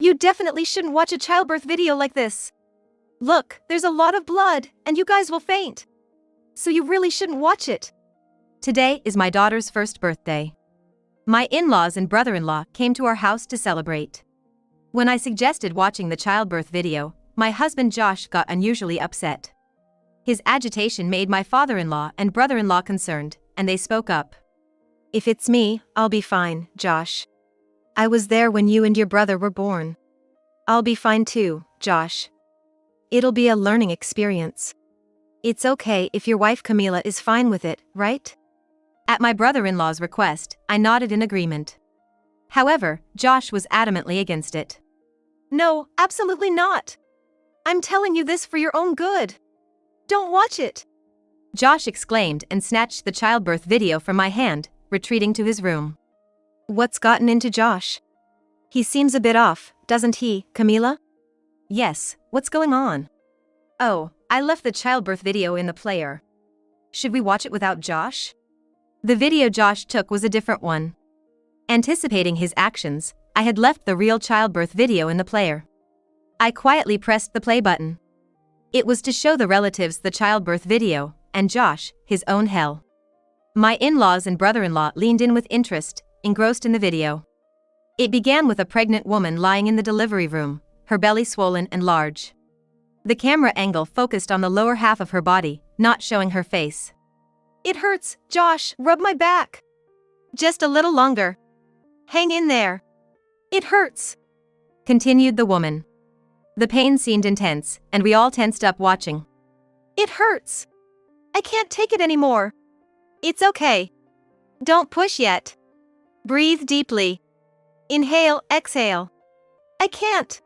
You definitely shouldn't watch a childbirth video like this. Look, there's a lot of blood, and you guys will faint. So you really shouldn't watch it. Today is my daughter's first birthday. My in-laws and brother-in-law came to our house to celebrate. When I suggested watching the childbirth video, my husband Josh got unusually upset. His agitation made my father-in-law and brother-in-law concerned, and they spoke up. If it's me, I'll be fine, Josh. I was there when you and your brother were born. I'll be fine too, Josh. It'll be a learning experience. It's okay if your wife Camila is fine with it, right? At my brother-in-law's request, I nodded in agreement. However, Josh was adamantly against it. No, absolutely not. I'm telling you this for your own good. Don't watch it. Josh exclaimed and snatched the childbirth video from my hand, retreating to his room. What's gotten into Josh? He seems a bit off, doesn't he, Camila? Yes, what's going on? Oh, I left the childbirth video in the player. Should we watch it without Josh? The video Josh took was a different one. Anticipating his actions, I had left the real childbirth video in the player. I quietly pressed the play button. It was to show the relatives the childbirth video, and Josh, his own hell. My in-laws and brother-in-law leaned in with interest, engrossed in the video. It began with a pregnant woman lying in the delivery room, her belly swollen and large. The camera angle focused on the lower half of her body, not showing her face. It hurts, Josh, rub my back. Just a little longer. Hang in there. It hurts, continued the woman. The pain seemed intense, and we all tensed up watching. It hurts. I can't take it anymore. It's okay. Don't push yet. Breathe deeply. Inhale, exhale. I can't.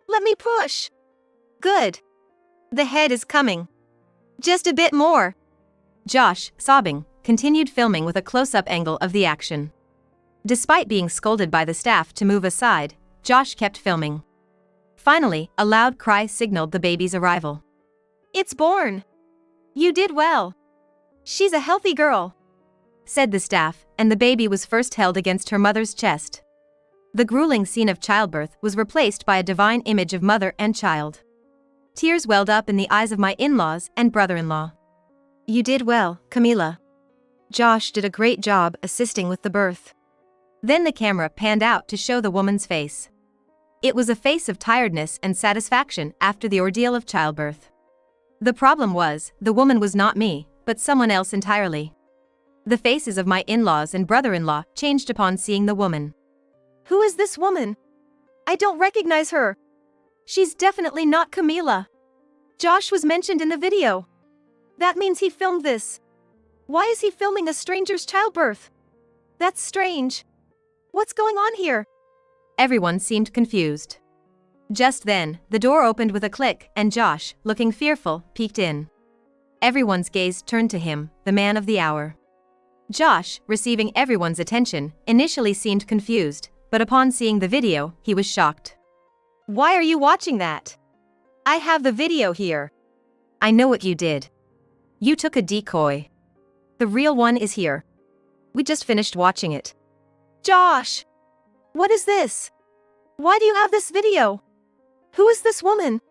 Let me push. Good. The head is coming. Just a bit more. Josh, sobbing, continued filming with a close-up angle of the action. Despite being scolded by the staff to move aside, Josh kept filming. Finally, a loud cry signaled the baby's arrival. It's born. You did well. She's a healthy girl, said the staff, and the baby was first held against her mother's chest. The grueling scene of childbirth was replaced by a divine image of mother and child. Tears welled up in the eyes of my in-laws and brother-in-law. You did well, Camila. Josh did a great job assisting with the birth. Then the camera panned out to show the woman's face. It was a face of tiredness and satisfaction after the ordeal of childbirth. The problem was, the woman was not me, but someone else entirely. The faces of my in-laws and brother-in-law changed upon seeing the woman. Who is this woman? I don't recognize her. She's definitely not Camila. Josh was mentioned in the video. That means he filmed this. Why is he filming a stranger's childbirth? That's strange. What's going on here? Everyone seemed confused. Just then, the door opened with a click and Josh, looking fearful, peeked in. Everyone's gaze turned to him, the man of the hour. Josh, receiving everyone's attention, initially seemed confused, but upon seeing the video, he was shocked. Why are you watching that? I have the video here. I know what you did. You took a decoy. The real one is here. We just finished watching it. Josh! What is this? Why do you have this video? Who is this woman?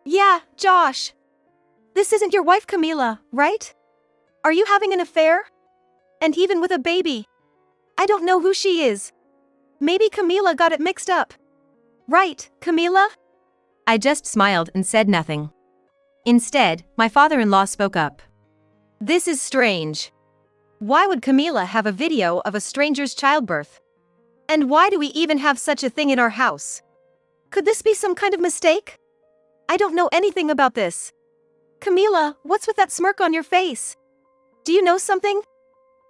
Yeah, Josh. This isn't your wife Camila, right? Are you having an affair? And even with a baby? I don't know who she is. Maybe Camila got it mixed up. Right, Camila? I just smiled and said nothing. Instead, my father-in-law spoke up. This is strange. Why would Camila have a video of a stranger's childbirth? And why do we even have such a thing in our house? Could this be some kind of mistake? I don't know anything about this. Camila, what's with that smirk on your face? Do you know something?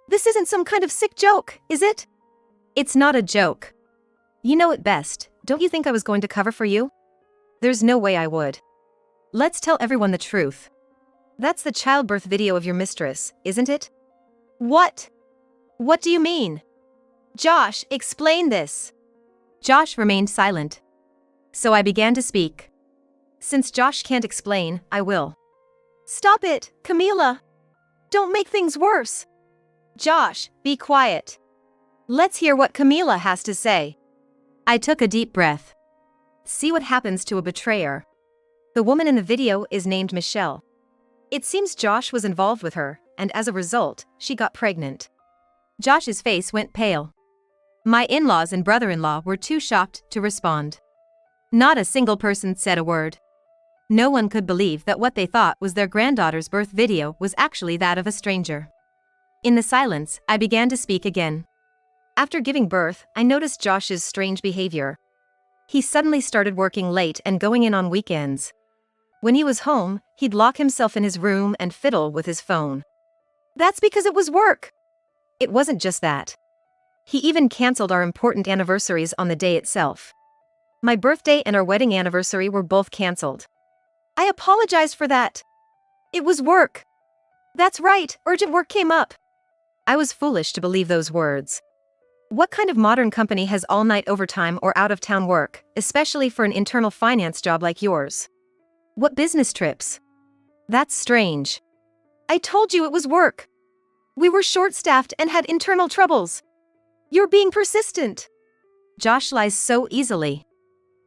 This isn't some kind of sick joke, is it? It's not a joke. You know it best. Don't you think I was going to cover for you? There's no way I would. Let's tell everyone the truth. That's the childbirth video of your mistress, isn't it? What? What do you mean? Josh, explain this. Josh remained silent. So I began to speak. Since Josh can't explain, I will. Stop it, Camila. Don't make things worse. Josh, be quiet. Let's hear what Camila has to say. I took a deep breath. See what happens to a betrayer. The woman in the video is named Michelle. It seems Josh was involved with her, and as a result, she got pregnant. Josh's face went pale. My in-laws and brother-in-law were too shocked to respond. Not a single person said a word. No one could believe that what they thought was their granddaughter's birth video was actually that of a stranger. In the silence, I began to speak again. After giving birth, I noticed Josh's strange behavior. He suddenly started working late and going in on weekends. When he was home, he'd lock himself in his room and fiddle with his phone. That's because it was work. It wasn't just that. He even canceled our important anniversaries on the day itself. My birthday and our wedding anniversary were both canceled. I apologized for that. It was work. That's right, urgent work came up. I was foolish to believe those words. What kind of modern company has all-night overtime or out-of-town work, especially for an internal finance job like yours? What business trips? That's strange. I told you it was work. We were short-staffed and had internal troubles. You're being persistent. Josh lies so easily.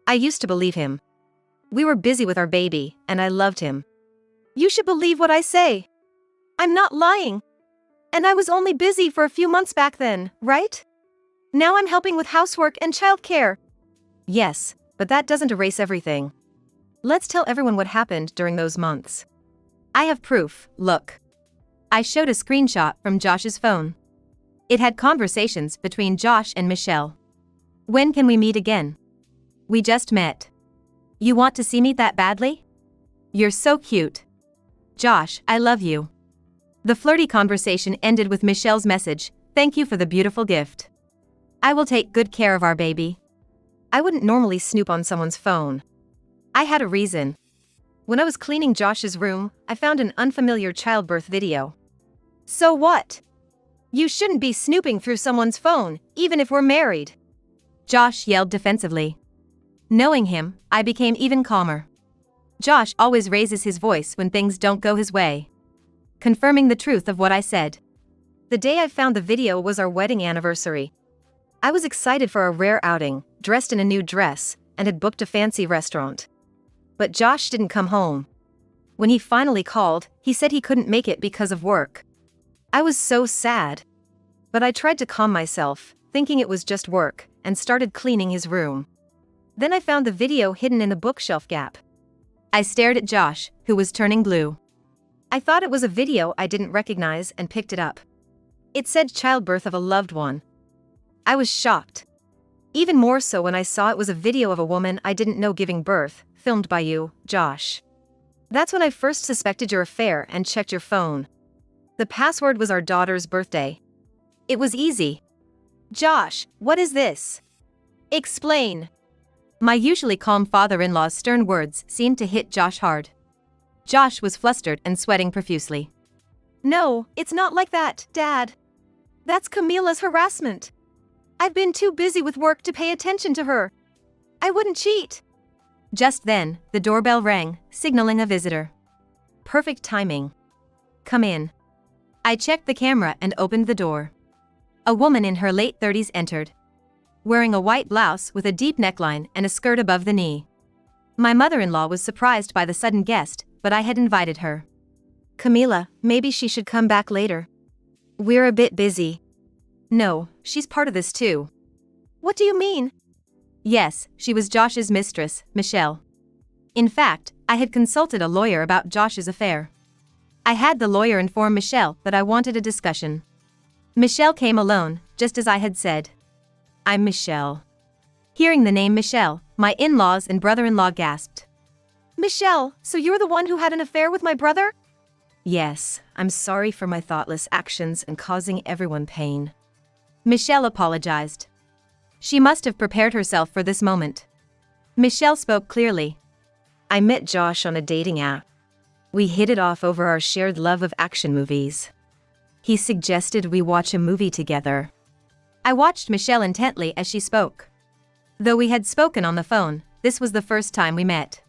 I used to believe him. We were busy with our baby, and I loved him. You should believe what I say. I'm not lying. And I was only busy for a few months back then, right? Now I'm helping with housework and childcare. Yes, but that doesn't erase everything. Let's tell everyone what happened during those months. I have proof, look. I showed a screenshot from Josh's phone. It had conversations between Josh and Michelle. When can we meet again? We just met. You want to see me that badly? You're so cute. Josh, I love you. The flirty conversation ended with Michelle's message, "Thank you for the beautiful gift. I will take good care of our baby." I wouldn't normally snoop on someone's phone. I had a reason. When I was cleaning Josh's room, I found an unfamiliar childbirth video. So what? You shouldn't be snooping through someone's phone, even if we're married. Josh yelled defensively. Knowing him, I became even calmer. Josh always raises his voice when things don't go his way. Confirming the truth of what I said. The day I found the video was our wedding anniversary. I was excited for a rare outing, dressed in a new dress, and had booked a fancy restaurant. But Josh didn't come home. When he finally called, he said he couldn't make it because of work. I was so sad. But I tried to calm myself, thinking it was just work, and started cleaning his room. Then I found the video hidden in the bookshelf gap. I stared at Josh, who was turning blue. I thought it was a video I didn't recognize and picked it up. It said childbirth of a loved one. I was shocked. Even more so when I saw it was a video of a woman I didn't know giving birth, filmed by you, Josh. That's when I first suspected your affair and checked your phone. The password was our daughter's birthday. It was easy. Josh, what is this? Explain. My usually calm father-in-law's stern words seemed to hit Josh hard. Josh was flustered and sweating profusely. No, it's not like that, Dad. That's Camila's harassment. I've been too busy with work to pay attention to her. I wouldn't cheat. Just then, the doorbell rang, signaling a visitor. Perfect timing. Come in. I checked the camera and opened the door. A woman in her late 30s entered, wearing a white blouse with a deep neckline and a skirt above the knee. My mother-in-law was surprised by the sudden guest, but I had invited her. Camila, maybe she should come back later. We're a bit busy. No, she's part of this too. What do you mean? Yes, she was Josh's mistress, Michelle. In fact, I had consulted a lawyer about Josh's affair. I had the lawyer inform Michelle that I wanted a discussion. Michelle came alone, just as I had said. I'm Michelle. Hearing the name Michelle, my in-laws and brother-in-law gasped. Michelle, so you're the one who had an affair with my brother? Yes, I'm sorry for my thoughtless actions and causing everyone pain. Michelle apologized. She must have prepared herself for this moment. Michelle spoke clearly. I met Josh on a dating app. We hit it off over our shared love of action movies. He suggested we watch a movie together. I watched Michelle intently as she spoke. Though we had spoken on the phone, this was the first time we met.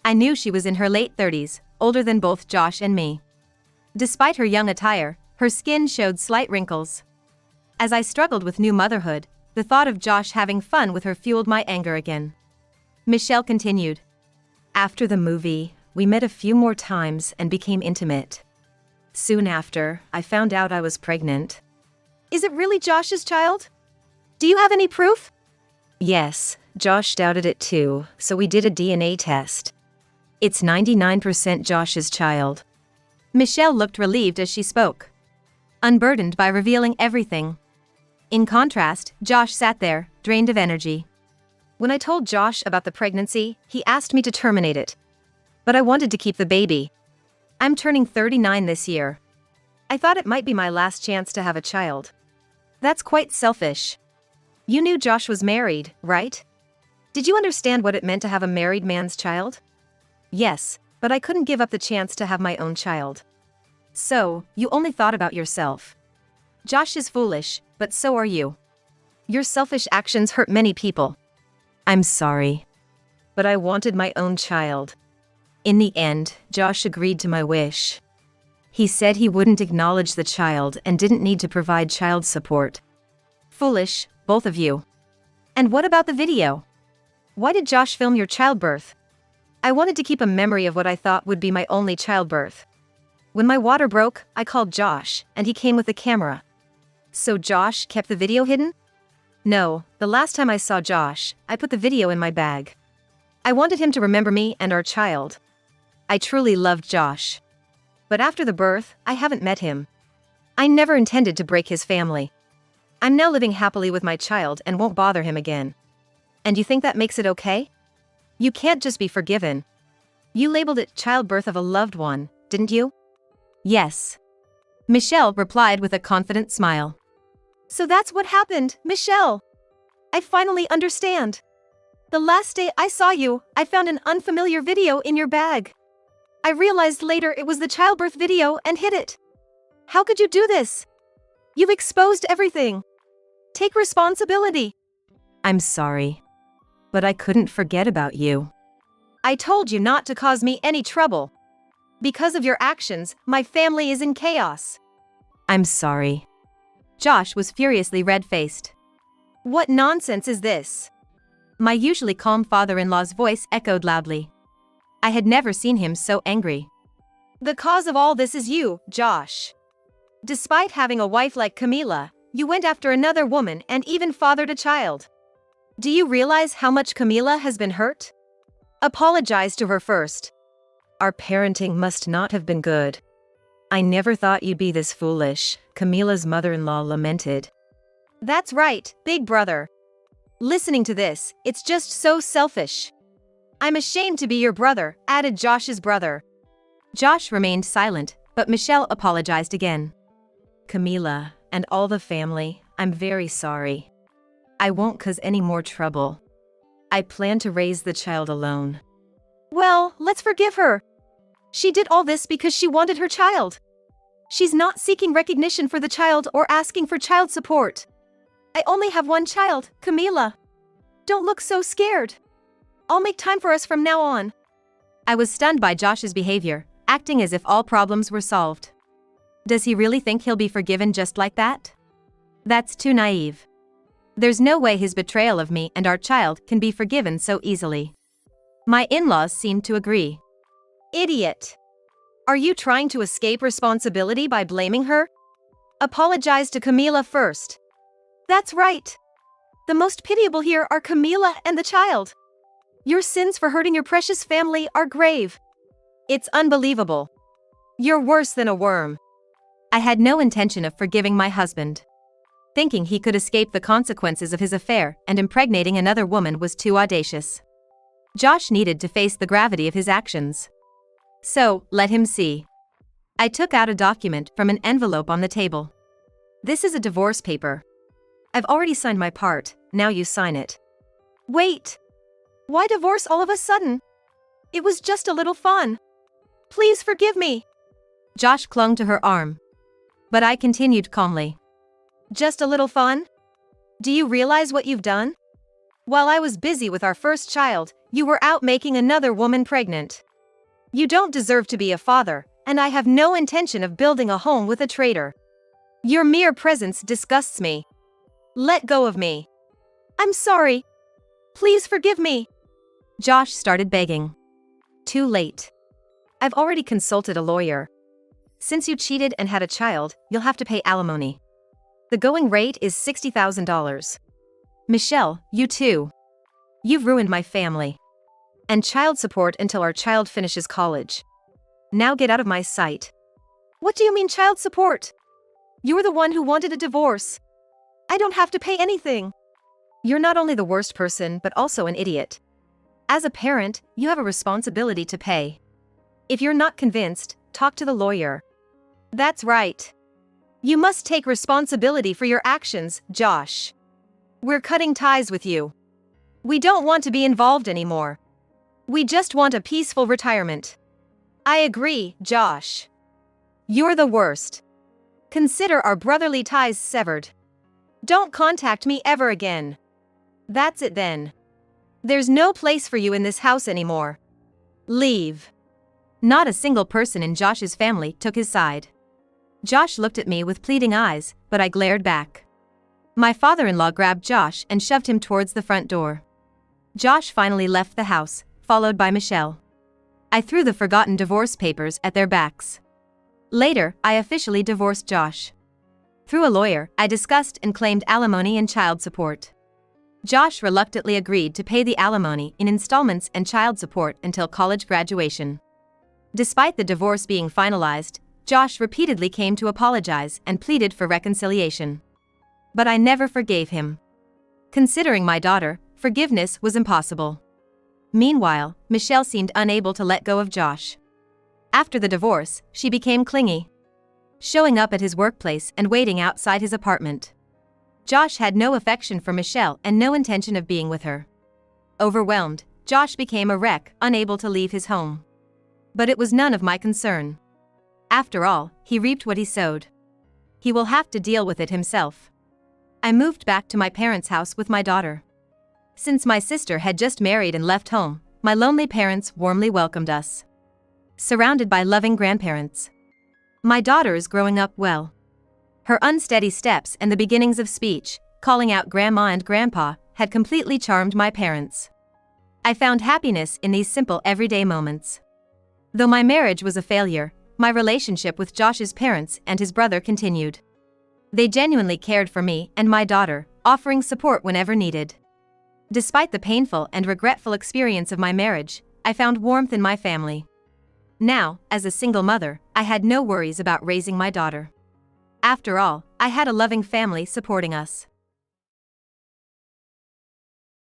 I knew she was in her late 30s, older than both Josh and me. Despite her young attire, her skin showed slight wrinkles. As I struggled with new motherhood, the thought of Josh having fun with her fueled my anger again. Michelle continued. After the movie, we met a few more times and became intimate. Soon after, I found out I was pregnant. Is it really Josh's child? Do you have any proof? Yes, Josh doubted it too, so we did a DNA test. It's 99% Josh's child. Michelle looked relieved as she spoke, unburdened by revealing everything. In contrast, Josh sat there, drained of energy. When I told Josh about the pregnancy, he asked me to terminate it. But I wanted to keep the baby. I'm turning 39 this year. I thought it might be my last chance to have a child. That's quite selfish. You knew Josh was married, right? Did you understand what it meant to have a married man's child? Yes, but I couldn't give up the chance to have my own child. So, you only thought about yourself. Josh is foolish, but so are you. Your selfish actions hurt many people. I'm sorry. But I wanted my own child. In the end, Josh agreed to my wish. He said he wouldn't acknowledge the child and didn't need to provide child support. Foolish, both of you. And what about the video? Why did Josh film your childbirth? I wanted to keep a memory of what I thought would be my only childbirth. When my water broke, I called Josh, and he came with the camera. So Josh kept the video hidden? No, the last time I saw Josh, I put the video in my bag. I wanted him to remember me and our child. I truly loved Josh. But after the birth, I haven't met him. I never intended to break his family. I'm now living happily with my child and won't bother him again. And you think that makes it okay? You can't just be forgiven. You labeled it childbirth of a loved one, didn't you? Yes. Michelle replied with a confident smile. So that's what happened, Michelle. I finally understand. The last day I saw you, I found an unfamiliar video in your bag. I realized later it was the childbirth video and hid it. How could you do this? You've exposed everything. Take responsibility. I'm sorry. But I couldn't forget about you. I told you not to cause me any trouble. Because of your actions, my family is in chaos. I'm sorry. Josh was furiously red-faced. What nonsense is this? My usually calm father-in-law's voice echoed loudly. I had never seen him so angry. The cause of all this is you, Josh. Despite having a wife like Camila, you went after another woman and even fathered a child. Do you realize how much Camila has been hurt? Apologize to her first. Our parenting must not have been good. I never thought you'd be this foolish, Camila's mother-in-law lamented. That's right, big brother. Listening to this, it's just so selfish. I'm ashamed to be your brother, added Josh's brother. Josh remained silent, but Michelle apologized again. Camila, and all the family, I'm very sorry. I won't cause any more trouble. I plan to raise the child alone. Well, let's forgive her. She did all this because she wanted her child. She's not seeking recognition for the child or asking for child support. I only have one child, Camila. Don't look so scared. I'll make time for us from now on. I was stunned by Josh's behavior, acting as if all problems were solved. Does he really think he'll be forgiven just like that? That's too naive. There's no way his betrayal of me and our child can be forgiven so easily. My in-laws seemed to agree. Idiot. Are you trying to escape responsibility by blaming her? Apologize to Camila first. That's right. The most pitiable here are Camila and the child. Your sins for hurting your precious family are grave. It's unbelievable. You're worse than a worm. I had no intention of forgiving my husband. Thinking he could escape the consequences of his affair and impregnating another woman was too audacious. Josh needed to face the gravity of his actions. So, let him see. I took out a document from an envelope on the table. This is a divorce paper. I've already signed my part, now you sign it. Wait. Why divorce all of a sudden? It was just a little fun. Please forgive me. Josh clung to her arm. But I continued calmly. Just a little fun? Do you realize what you've done? While I was busy with our first child, you were out making another woman pregnant. You don't deserve to be a father, and I have no intention of building a home with a traitor. Your mere presence disgusts me. Let go of me. I'm sorry. Please forgive me. Josh started begging. Too late. I've already consulted a lawyer. Since you cheated and had a child, you'll have to pay alimony. The going rate is $60,000. Michelle, you too. You've ruined my family. And child support until our child finishes college. Now get out of my sight. What do you mean child support? You're the one who wanted a divorce. I don't have to pay anything. You're not only the worst person but also an idiot. As a parent, you have a responsibility to pay. If you're not convinced, talk to the lawyer. That's right. You must take responsibility for your actions, Josh. We're cutting ties with you. We don't want to be involved anymore. We just want a peaceful retirement. I agree, Josh. You're the worst. Consider our brotherly ties severed. Don't contact me ever again. That's it then. There's no place for you in this house anymore. Leave. Not a single person in Josh's family took his side. Josh looked at me with pleading eyes, but I glared back. My father-in-law grabbed Josh and shoved him towards the front door. Josh finally left the house, followed by Michelle. I threw the forgotten divorce papers at their backs. Later, I officially divorced Josh. Through a lawyer, I discussed and claimed alimony and child support. Josh reluctantly agreed to pay the alimony in installments and child support until college graduation. Despite the divorce being finalized, Josh repeatedly came to apologize and pleaded for reconciliation. But I never forgave him. Considering my daughter, forgiveness was impossible. Meanwhile, Michelle seemed unable to let go of Josh. After the divorce, she became clingy, showing up at his workplace and waiting outside his apartment. Josh had no affection for Michelle and no intention of being with her. Overwhelmed, Josh became a wreck, unable to leave his home. But it was none of my concern. After all, he reaped what he sowed. He will have to deal with it himself. I moved back to my parents' house with my daughter. Since my sister had just married and left home, my lonely parents warmly welcomed us. Surrounded by loving grandparents. My daughter is growing up well. Her unsteady steps and the beginnings of speech, calling out grandma and grandpa, had completely charmed my parents. I found happiness in these simple everyday moments. Though my marriage was a failure, my relationship with Josh's parents and his brother continued. They genuinely cared for me and my daughter, offering support whenever needed. Despite the painful and regretful experience of my marriage, I found warmth in my family. Now, as a single mother, I had no worries about raising my daughter. After all, I had a loving family supporting us.